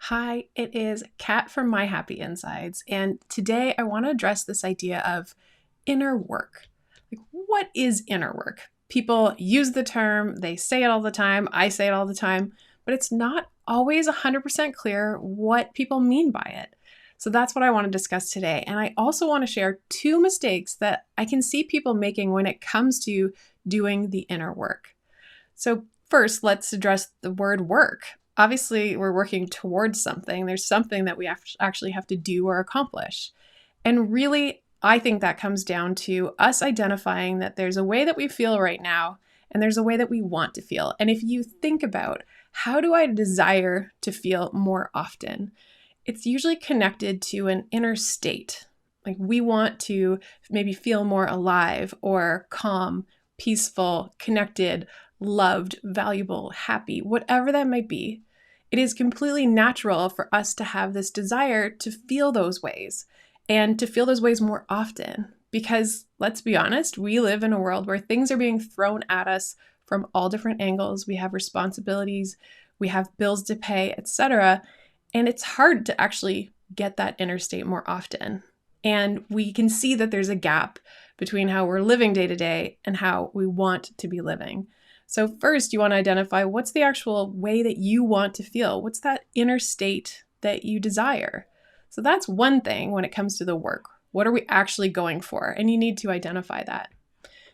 Hi, it is Kat from My Happy Insides, and today I want to address this idea of inner work. Like, what is inner work? People use the term, they say it all the time, I say it all the time, but it's not always 100% clear what people mean by it. So that's what I want to discuss today. And I also want to share two mistakes that I can see people making when it comes to doing the inner work. So, first, let's address the word work. Obviously, we're working towards something. There's something that we actually have to do or accomplish. And really, I think that comes down to us identifying that there's a way that we feel right now, and there's a way that we want to feel. And if you think about how do I desire to feel more often, it's usually connected to an inner state. Like we want to maybe feel more alive or calm, peaceful, connected, loved, valuable, happy, whatever that might be. It is completely natural for us to have this desire to feel those ways and to feel those ways more often. Because let's be honest, we live in a world where things are being thrown at us from all different angles. We have responsibilities, we have bills to pay, etc. And it's hard to actually get that inner state more often. And we can see that there's a gap between how we're living day to day and how we want to be living. So first, you want to identify what's the actual way that you want to feel. What's that inner state that you desire? So that's one thing when it comes to the work. What are we actually going for? And you need to identify that.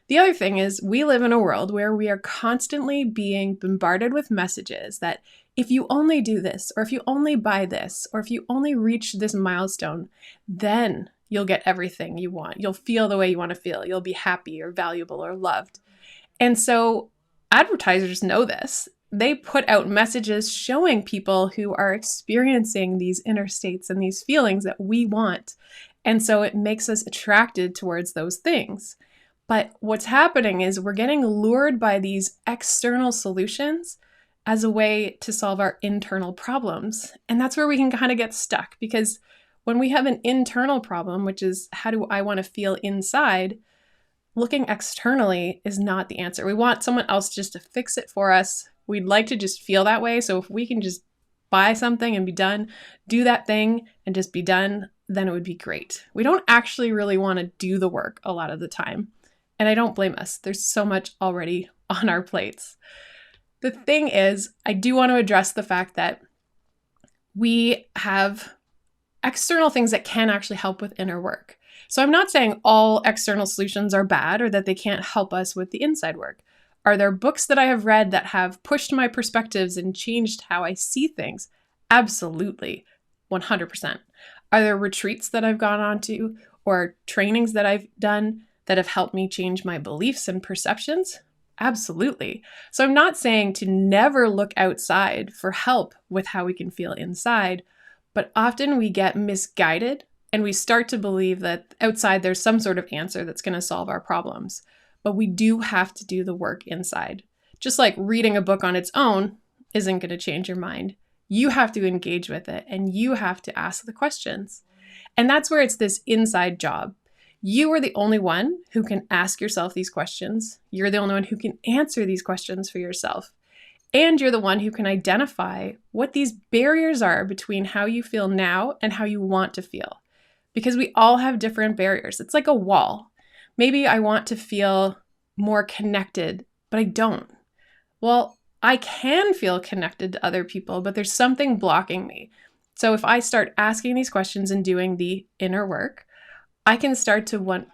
The other thing is we live in a world where we are constantly being bombarded with messages that if you only do this, or if you only buy this, or if you only reach this milestone, then you'll get everything you want. You'll feel the way you want to feel. You'll be happy or valuable or loved. And so advertisers know this. They put out messages showing people who are experiencing these inner states and these feelings that we want. And so it makes us attracted towards those things. But what's happening is we're getting lured by these external solutions as a way to solve our internal problems. And that's where we can kind of get stuck, because when we have an internal problem, which is how do I want to feel inside, looking externally is not the answer. We want someone else just to fix it for us. We'd like to just feel that way. So if we can just buy something and be done, do that thing and just be done, then it would be great. We don't actually really want to do the work a lot of the time. And I don't blame us. There's so much already on our plates. The thing is, I do want to address the fact that we have external things that can actually help with inner work. So I'm not saying all external solutions are bad or that they can't help us with the inside work. Are there books that I have read that have pushed my perspectives and changed how I see things? Absolutely, 100%. Are there retreats that I've gone on to or trainings that I've done that have helped me change my beliefs and perceptions? Absolutely. So I'm not saying to never look outside for help with how we can feel inside, but often we get misguided and we start to believe that outside there's some sort of answer that's going to solve our problems. But we do have to do the work inside. Just like reading a book on its own isn't going to change your mind. You have to engage with it and you have to ask the questions. And that's where it's this inside job. You are the only one who can ask yourself these questions. You're the only one who can answer these questions for yourself. And you're the one who can identify what these barriers are between how you feel now and how you want to feel. Because we all have different barriers. It's like a wall. Maybe I want to feel more connected, but I don't. Well, I can feel connected to other people, but there's something blocking me. So if I start asking these questions and doing the inner work, I can start to want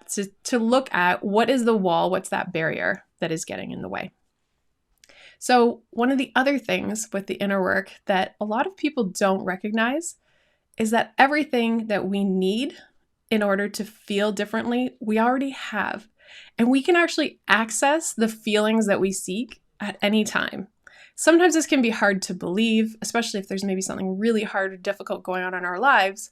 to look at what is the wall, what's that barrier that is getting in the way. So one of the other things with the inner work that a lot of people don't recognize is that everything that we need in order to feel differently, we already have. And we can actually access the feelings that we seek at any time. Sometimes this can be hard to believe, especially if there's maybe something really hard or difficult going on in our lives.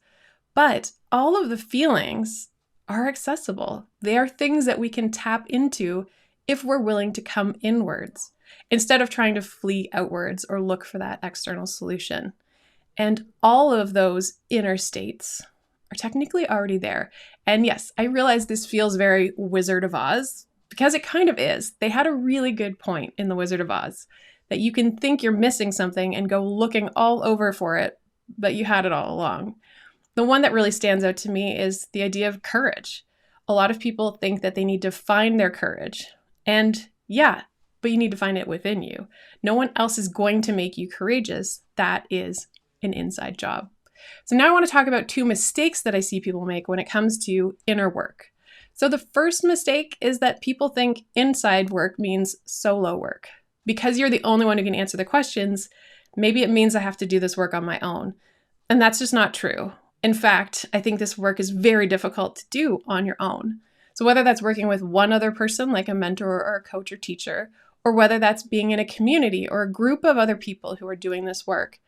But all of the feelings are accessible. They are things that we can tap into if we're willing to come inwards, instead of trying to flee outwards or look for that external solution. And all of those inner states are technically already there. And yes, I realize this feels very Wizard of Oz, because it kind of is. They had a really good point in The Wizard of Oz, that you can think you're missing something and go looking all over for it, but you had it all along. The one that really stands out to me is the idea of courage. A lot of people think that they need to find their courage. And yeah, but you need to find it within you. No one else is going to make you courageous. That is an inside job. So now I want to talk about 2 mistakes that I see people make when it comes to inner work. So the first mistake is that people think inside work means solo work. Because you're the only one who can answer the questions, maybe it means I have to do this work on my own. And that's just not true. In fact, I think this work is very difficult to do on your own. So whether that's working with one other person, like a mentor or a coach or teacher, or whether that's being in a community or a group of other people who are doing this work,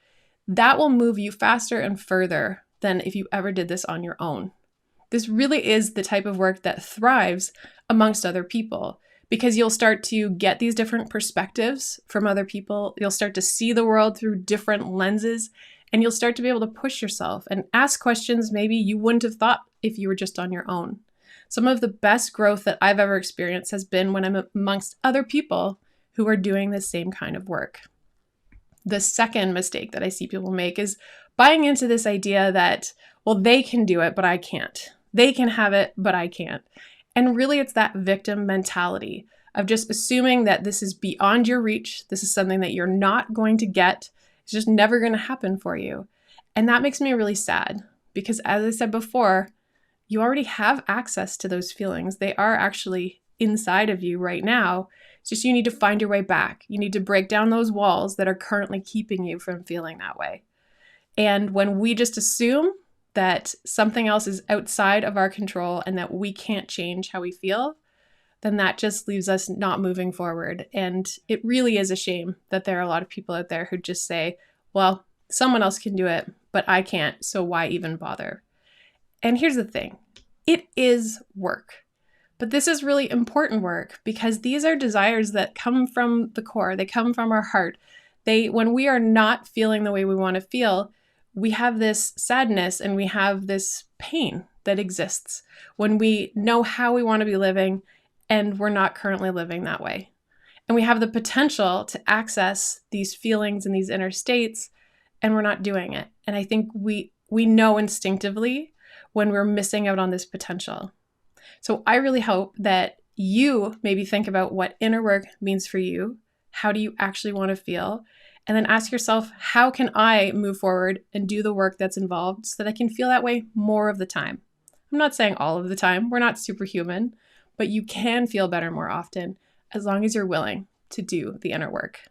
that will move you faster and further than if you ever did this on your own. This really is the type of work that thrives amongst other people because you'll start to get these different perspectives from other people. You'll start to see the world through different lenses, and you'll start to be able to push yourself and ask questions maybe you wouldn't have thought if you were just on your own. Some of the best growth that I've ever experienced has been when I'm amongst other people who are doing the same kind of work. The second mistake that I see people make is buying into this idea that, well, they can do it, but I can't. They can have it, but I can't. And really, it's that victim mentality of just assuming that this is beyond your reach. This is something that you're not going to get. It's just never going to happen for you. And that makes me really sad because, as I said before, you already have access to those feelings. They are actually inside of you right now. It's just you need to find your way back. You need to break down those walls that are currently keeping you from feeling that way. And when we just assume that something else is outside of our control and that we can't change how we feel, then that just leaves us not moving forward. And it really is a shame that there are a lot of people out there who just say, well, someone else can do it, but I can't, so why even bother? And here's the thing, it is work. But this is really important work because these are desires that come from the core. They come from our heart. When we are not feeling the way we want to feel, we have this sadness and we have this pain that exists when we know how we want to be living and we're not currently living that way. And we have the potential to access these feelings and these inner states, and we're not doing it. And I think we know instinctively when we're missing out on this potential. So I really hope that you maybe think about what inner work means for you. How do you actually want to feel? And then ask yourself, how can I move forward and do the work that's involved so that I can feel that way more of the time? I'm not saying all of the time. We're not superhuman, but you can feel better more often as long as you're willing to do the inner work.